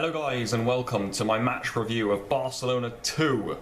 Hello guys and welcome to my match review of Barcelona 2,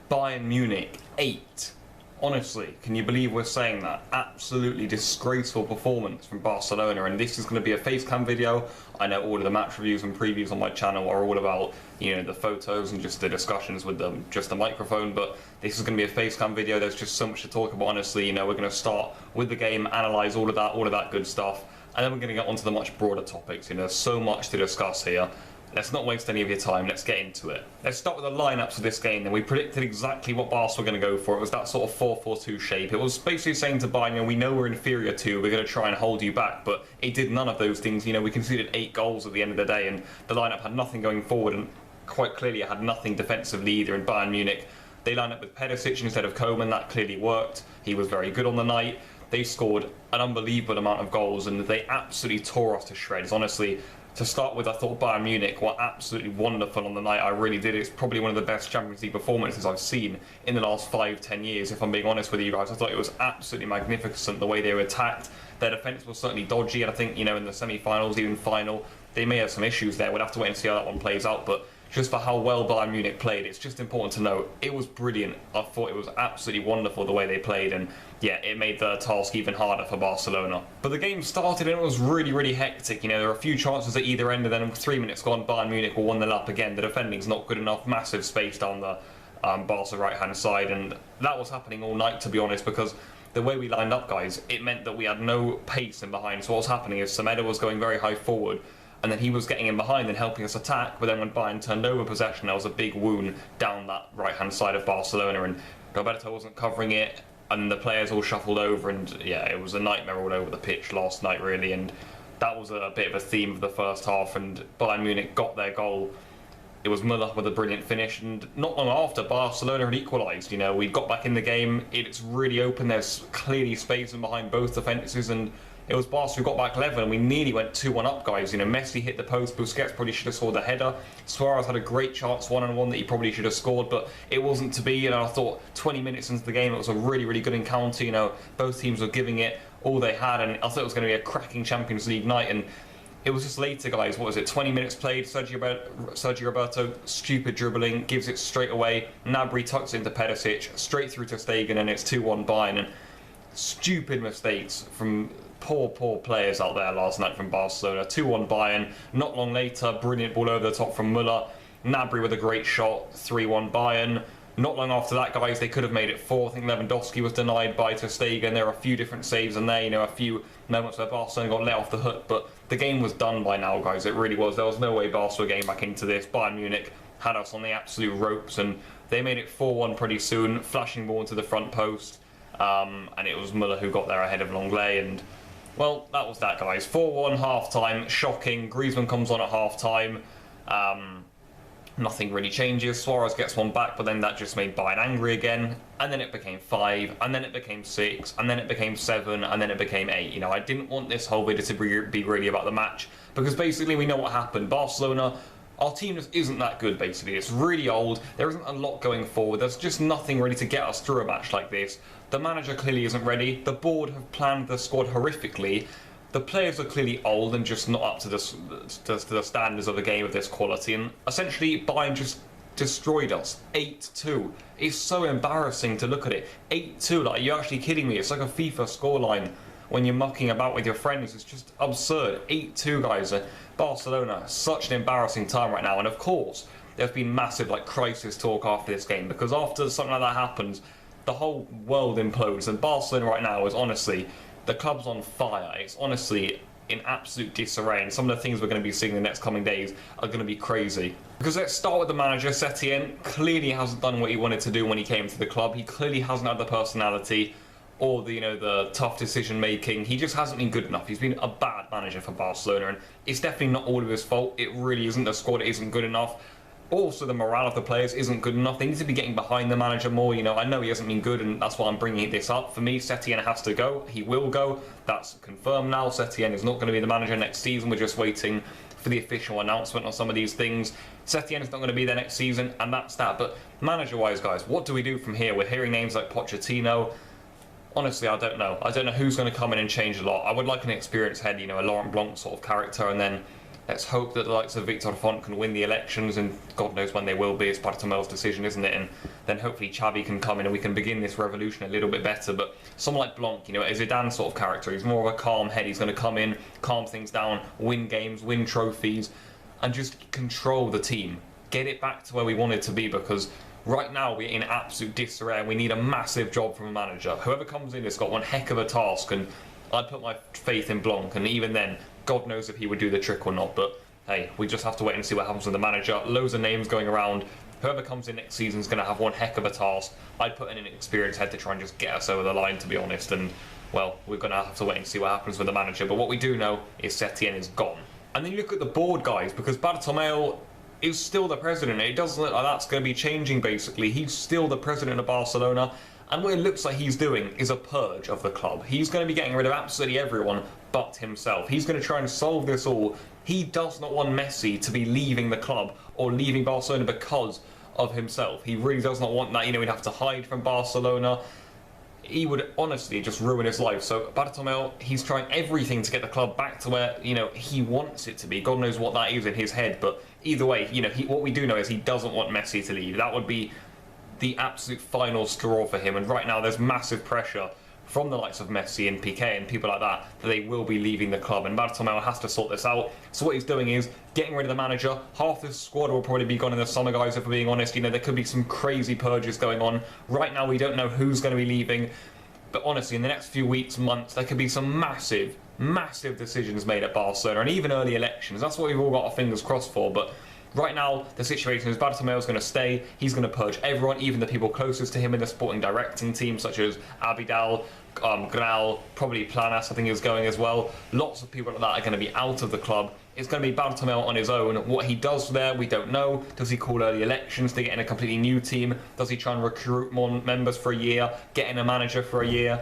Bayern Munich 8. Honestly, can you believe we're saying that? Absolutely disgraceful performance from Barcelona, and this is going to be a facecam video. I know all of the match reviews and previews on my channel are all about, the photos and just the discussions with just the microphone, but this is going to be a facecam video. There's just so much to talk about, honestly. We're going to start with the game, analyse all of that good stuff, and then we're going to get onto the much broader topics. There's so much to discuss here. Let's not waste any of your time, let's get into it. Let's start with the lineups of this game. Then we predicted exactly what Barca were going to go for. It was that sort of 4-4-2 shape. It was basically saying to Bayern, we know we're inferior to, we're going to try and hold you back, but it did none of those things. We conceded 8 goals at the end of the day, and the lineup had nothing going forward, and quite clearly it had nothing defensively either. In Bayern Munich, they lined up with Perisic instead of Koeman. That clearly worked. He was very good on the night. They scored an unbelievable amount of goals, and they absolutely tore us to shreds. Honestly, to start with, I thought Bayern Munich were absolutely wonderful on the night. I really did. It's probably one of the best Champions League performances I've seen in the last 5-10 years, if I'm being honest with you guys. I thought it was absolutely magnificent the way they were attacked. Their defence was certainly dodgy, and I think, in the semi-finals, even final, they may have some issues there. We'll have to wait and see how that one plays out, but just for how well Bayern Munich played, it's just important to note, it was brilliant. I thought it was absolutely wonderful the way they played, and yeah, it made the task even harder for Barcelona. But the game started and it was really hectic. There were a few chances at either end, and then 3 minutes gone, Bayern Munich were 1-0 up again. The defending's not good enough, massive space down the Barca right-hand side, and that was happening all night, to be honest, because the way we lined up, guys, it meant that we had no pace in behind. So what was happening is Semedo was going very high forward, and then he was getting in behind and helping us attack, but then when Bayern turned over possession, there was a big wound down that right-hand side of Barcelona, and Roberto wasn't covering it, and the players all shuffled over, and yeah, it was a nightmare all over the pitch last night, really, and that was a bit of a theme of the first half, and Bayern Munich got their goal. It was Müller with a brilliant finish, and not long after, Barcelona had equalised. We got back in the game, it's really open, there's clearly space in behind both defences, and it was Barca who got back level, and we nearly went 2-1 up, guys. Messi hit the post, Busquets probably should have scored the header. Suarez had a great chance, one-on-one, that he probably should have scored, but it wasn't to be. I thought 20 minutes into the game, it was a really good encounter. Both teams were giving it all they had, and I thought it was going to be a cracking Champions League night, and it was just later, guys. What was it, 20 minutes played, Sergio Roberto, stupid dribbling, gives it straight away. Gnabry tucks into Perisic, straight through to Stegen, and it's 2-1 Bayern, and stupid mistakes from poor players out there last night from Barcelona. 2-1 Bayern. Not long later, brilliant ball over the top from Müller. Gnabry with a great shot. 3-1 Bayern. Not long after that, guys, they could have made it 4. I think Lewandowski was denied by ter Stegen. There are a few different saves in there. A few moments where Barcelona got let off the hook, but the game was done by now, guys. It really was. There was no way Barca were getting back into this. Bayern Munich had us on the absolute ropes, and they made it 4-1 pretty soon. Flashing ball into the front post, and it was Müller who got there ahead of Longley, and well, that was that, guys. 4-1 half-time, shocking. Griezmann comes on at half-time. Nothing really changes. Suarez gets one back, but then that just made Bayern angry again. And then it became 5, and then it became 6, and then it became 7, and then it became 8. I didn't want this whole video to be really about the match, because basically we know what happened. Barcelona, our team just isn't that good, basically. It's really old. There isn't a lot going forward. There's just nothing really to get us through a match like this. The manager clearly isn't ready. The board have planned the squad horrifically. The players are clearly old and just not up to the standards of a game of this quality. And essentially, Bayern just destroyed us. 8-2. It's so embarrassing to look at it. 8-2. Like, you're actually kidding me. It's like a FIFA scoreline when you're mucking about with your friends. It's just absurd. 8-2, guys. Barcelona, such an embarrassing time right now. And of course, there's been massive crisis talk after this game, because after something like that happens, the whole world implodes, and Barcelona right now is honestly, the club's on fire. It's honestly in absolute disarray, and some of the things we're going to be seeing in the next coming days are going to be crazy. Because let's start with the manager. Setien clearly hasn't done what he wanted to do when he came to the club. He clearly hasn't had the personality or the tough decision making. He just hasn't been good enough. He's been a bad manager for Barcelona, and it's definitely not all of his fault. It really isn't. The squad isn't good enough. Also, the morale of the players isn't good enough. They need to be getting behind the manager more. I know he hasn't been good, and that's why I'm bringing this up. For me, Setien has to go. He will go. That's confirmed now. Setien is not going to be the manager next season. We're just waiting for the official announcement on some of these things. Setien is not going to be there next season, and that's that. But manager-wise, guys, what do we do from here? We're hearing names like Pochettino. Honestly, I don't know. I don't know who's going to come in and change a lot. I would like an experienced head, a Laurent Blanc sort of character, and then Let's hope that the likes of Victor Font can win the elections, and God knows when they will be. It's Bartomeu's decision, isn't it? And then hopefully Xavi can come in and we can begin this revolution a little bit better. But someone like Blanc, you know, is a Zidane sort of character. He's more of a calm head. He's going to come in, calm things down, win games, win trophies, and just control the team. Get it back to where we want it to be, because right now we're in absolute disarray and we need a massive job from a manager. Whoever comes in has got one heck of a task, and I put my faith in Blanc, and even then, God knows if he would do the trick or not. But hey, we just have to wait and see what happens with the manager. Loads of names going around. Whoever comes in next season is going to have one heck of a task. I'd put in an experienced head to try and just get us over the line, to be honest. And well, we're going to have to wait and see what happens with the manager. But what we do know is Setien is gone. And then you look at the board, guys, because Bartomeu is still the president. It doesn't look like that's going to be changing, basically. He's still the president of Barcelona. And what it looks like he's doing is a purge of the club. He's going to be getting rid of absolutely everyone but himself. He's going to try and solve this all. He does not want Messi to be leaving the club or leaving Barcelona because of himself. He really does not want that. You know, he'd have to hide from Barcelona. He would honestly just ruin his life. So Bartomeu, he's trying everything to get the club back to where, you know, he wants it to be. God knows what that is in his head. But either way, you know, what we do know is he doesn't want Messi to leave. That would be the absolute final straw for him. And right now there's massive pressure from the likes of Messi and Piqué and people like that they will be leaving the club, and Bartomeu has to sort this out. So what he's doing is getting rid of the manager. Half the squad will probably be gone in the summer, guys, if we're being honest. You know, there could be some crazy purges going on. Right now we don't know who's going to be leaving, but honestly in the next few weeks, months, there could be some massive decisions made at Barcelona, and even early elections. That's what we've all got our fingers crossed for. But right now, the situation is Bartomeu's going to stay. He's going to purge everyone, even the people closest to him in the sporting directing team, such as Abidal, Grau, probably Planas, I think is going as well. Lots of people like that are going to be out of the club. It's going to be Bartomeu on his own. What he does there, we don't know. Does he call early elections to get in a completely new team? Does he try and recruit more members for a year, get in a manager for a year,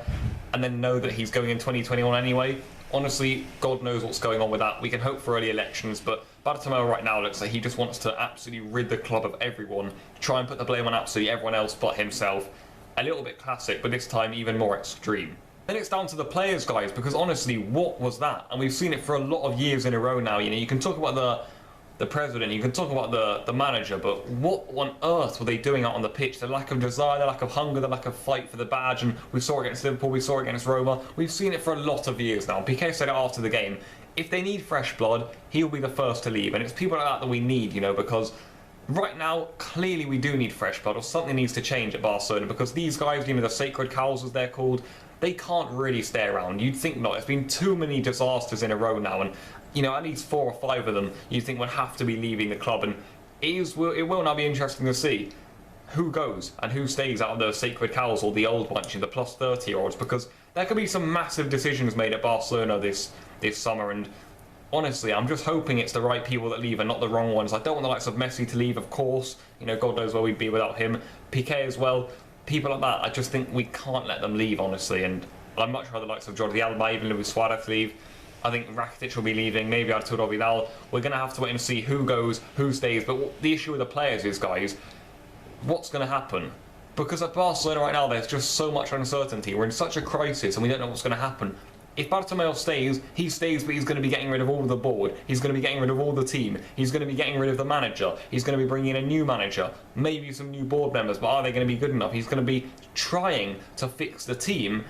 and then know that he's going in 2021 anyway? Honestly, God knows what's going on with that. We can hope for early elections, but Bartomeu right now looks like he just wants to absolutely rid the club of everyone, try and put the blame on absolutely everyone else but himself. A little bit classic, but this time even more extreme. Then it's down to the players, guys, because honestly, what was that? And we've seen it for a lot of years in a row now. You know, you can talk about the president, you can talk about the manager, but what on earth were they doing out on the pitch? The lack of desire, the lack of hunger, the lack of fight for the badge, and we saw it against Liverpool, we saw it against Roma. We've seen it for a lot of years now. Piqué said it after the game. If they need fresh blood, he'll be the first to leave, and it's people like that we need, you know, because right now, clearly we do need fresh blood, or something needs to change at Barcelona, because these guys, you know, the sacred cows as they're called, they can't really stay around. You'd think not. It's been too many disasters in a row now, and you know, at least 4 or 5 of them you think would have to be leaving the club, and it will now be interesting to see who goes and who stays out of the sacred cows or the old bunch, the plus 30-year-olds, because there could be some massive decisions made at Barcelona this summer, and honestly, I'm just hoping it's the right people that leave and not the wrong ones. I don't want the likes of Messi to leave, of course. You know, God knows where we'd be without him. Piqué as well. People like that, I just think we can't let them leave, honestly. And I'd much rather the likes of Jordi Alba, even Luis Suarez leave. I think Rakitic will be leaving, maybe Arturo Vidal. We're going to have to wait and see who goes, who stays. But the issue with the players is, guys, what's going to happen? Because at Barcelona right now, there's just so much uncertainty. We're in such a crisis and we don't know what's going to happen. If Bartomeu stays, he stays, but he's going to be getting rid of all the board. He's going to be getting rid of all the team. He's going to be getting rid of the manager. He's going to be bringing in a new manager, maybe some new board members, but are they going to be good enough? He's going to be trying to fix the team,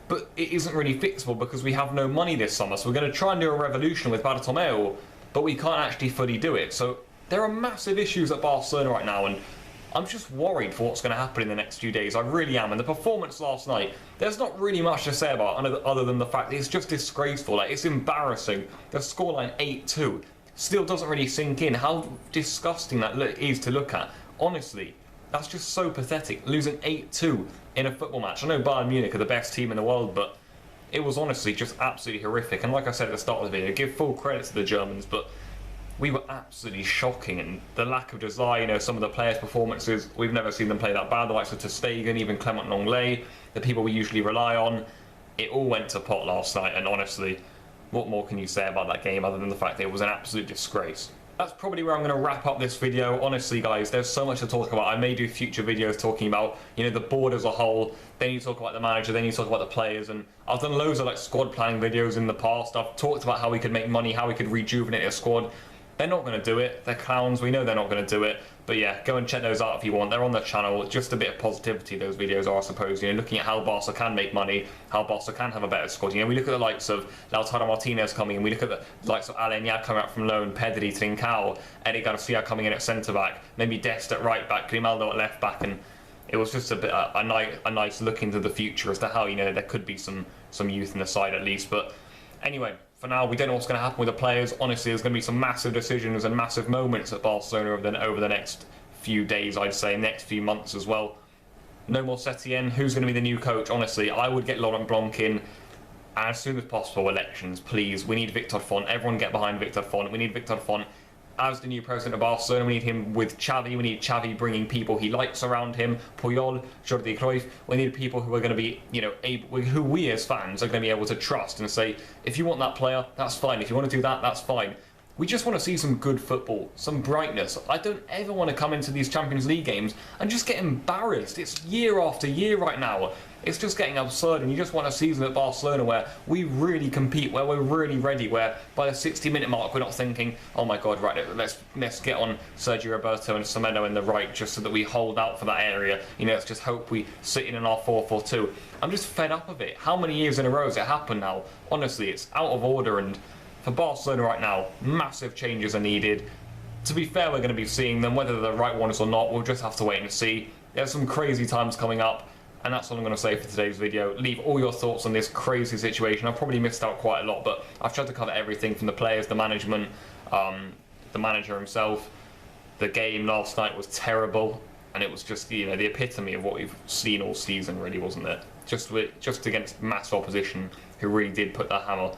but it isn't really fixable because we have no money this summer. So we're going to try and do a revolution with Bartomeu, but we can't actually fully do it. So there are massive issues at Barcelona right now, and I'm just worried for what's going to happen in the next few days. I really am. And the performance last night, there's not really much to say about other than the fact that it's just disgraceful. Like, it's embarrassing. The scoreline 8-2 still doesn't really sink in how disgusting that is to look at. Honestly, that's just so pathetic. Losing 8-2 in a football match. I know Bayern Munich are the best team in the world, but it was honestly just absolutely horrific. And like I said at the start of the video, give full credit to the Germans, but we were absolutely shocking, and the lack of desire, you know, some of the players' performances, we've never seen them play that bad. The likes of ter Stegen, even Clement Lenglet, the people we usually rely on, it all went to pot last night, and honestly, what more can you say about that game other than the fact that it was an absolute disgrace? that's probably where I'm going to wrap up this video. Honestly, guys, there's so much to talk about. I may do future videos talking about, you know, the board as a whole. Then you talk about the manager. Then you talk about the players. And I've done loads of like squad planning videos in the past. I've talked about how we could make money, how we could rejuvenate a squad. They're not going to do it. They're clowns. We know they're not going to do it. But yeah, go and check those out if you want. They're on the channel. Just a bit of positivity, those videos are, I suppose. You know, looking at how Barca can make money, how Barca can have a better squad. You know, we look at the likes of Lautaro Martinez coming in. We look at the likes of Aleñá coming out from loan, Pedri, Trincao, Eric Garcia coming in at centre-back, maybe Dest at right-back, Grimaldo at left-back. And it was just a bit a nice look into the future as to how, you know, there could be some youth in the side at least. But anyway, for now, we don't know what's going to happen with the players. Honestly, there's going to be some massive decisions and massive moments at Barcelona over the next few days, I'd say, next few months as well. No more Setien. Who's going to be the new coach? Honestly, I would get Laurent Blanc in as soon as possible. Elections, please. We need Victor Font. Everyone get behind Victor Font. We need Victor Font as the new president of Barcelona. We need him with Xavi. We need Xavi bringing people he likes around him. Puyol, Jordi Cruyff. We need people who are going to be, you know, who we as fans are going to be able to trust and say, if you want that player, that's fine. If you want to do that, that's fine. We just want to see some good football, some brightness. I don't ever want to come into these Champions League games and just get embarrassed. It's year after year right now. It's just getting absurd, and you just want a season at Barcelona where we really compete, where we're really ready, where by the 60-minute mark we're not thinking, oh my god, right, let's get on Sergio Roberto and Semedo in the right just so that we hold out for that area. You know, let's just hope we sit in our 4-4-2. I'm just fed up of it. How many years in a row has it happened now? Honestly, it's out of order, and for Barcelona right now, massive changes are needed. To be fair, we're going to be seeing them, whether they're the right ones or not, we'll just have to wait and see. There's some crazy times coming up, and that's all I'm going to say for today's video. Leave all your thoughts on this crazy situation. I've probably missed out quite a lot, but I've tried to cover everything from the players, the management, the manager himself. The game last night was terrible, and it was just, you know, the epitome of what we've seen all season, really, wasn't it? Just against massive opposition who really did put the hammer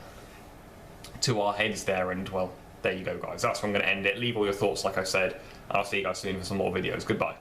to our heads there, and well, there you go, guys. That's where I'm going to end it. Leave all your thoughts, like I said, and I'll see you guys soon for some more videos. Goodbye.